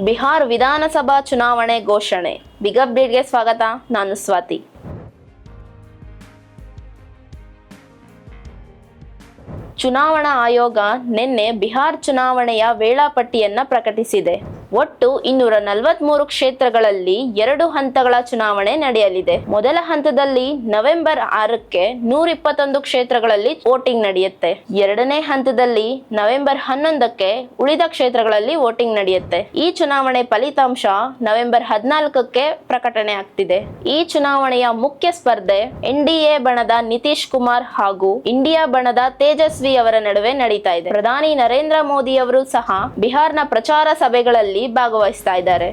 ಬಿಹಾರ್ ವಿಧಾನಸಭಾ ಚುನಾವಣೆ ಘೋಷಣೆ. ಬಿಗ್ ಅಪ್ಡೇಟ್ಗೆ ಸ್ವಾಗತ. ನಾನು ಸ್ವಾತಿ. ಚುನಾವಣಾ ಆಯೋಗ ನಿನ್ನೆ ಬಿಹಾರ್ ಚುನಾವಣೆಯ ವೇಳಾಪಟ್ಟಿಯನ್ನ ಪ್ರಕಟಿಸಿದೆ. ಒಟ್ಟು 243 ಕ್ಷೇತ್ರಗಳಲ್ಲಿ 2 ಹಂತಗಳ ಚುನಾವಣೆ ನಡೆಯಲಿದೆ. ಮೊದಲ ಹಂತದಲ್ಲಿ ನವೆಂಬರ್ 6ಕ್ಕೆ 121 ಕ್ಷೇತ್ರಗಳಲ್ಲಿ ವೋಟಿಂಗ್ ನಡೆಯುತ್ತೆ. ಎರಡನೇ ಹಂತದಲ್ಲಿ ನವೆಂಬರ್ 11ಕ್ಕೆ ಉಳಿದ ಕ್ಷೇತ್ರಗಳಲ್ಲಿ ವೋಟಿಂಗ್ ನಡೆಯುತ್ತೆ. ಈ ಚುನಾವಣೆ ಫಲಿತಾಂಶ ನವೆಂಬರ್ 14ಕ್ಕೆ ಪ್ರಕಟಣೆ ಆಗ್ತಿದೆ. ಈ ಚುನಾವಣೆಯ ಮುಖ್ಯ ಸ್ಪರ್ಧೆ NDA ಬಣದ ನಿತೀಶ್ ಕುಮಾರ್ ಹಾಗೂ ಇಂಡಿಯಾ ಬಣದ ತೇಜಸ್ವಿ ಅವರ ನಡುವೆ ನಡೀತಾ ಇದೆ. ಪ್ರಧಾನಿ ನರೇಂದ್ರ ಮೋದಿ ಅವರು ಸಹ ಬಿಹಾರ್ನ ಪ್ರಚಾರ ಸಭೆಗಳಲ್ಲಿ ಭಾಗವಹಿಸ್ತಾ ಇದ್ದಾರೆ.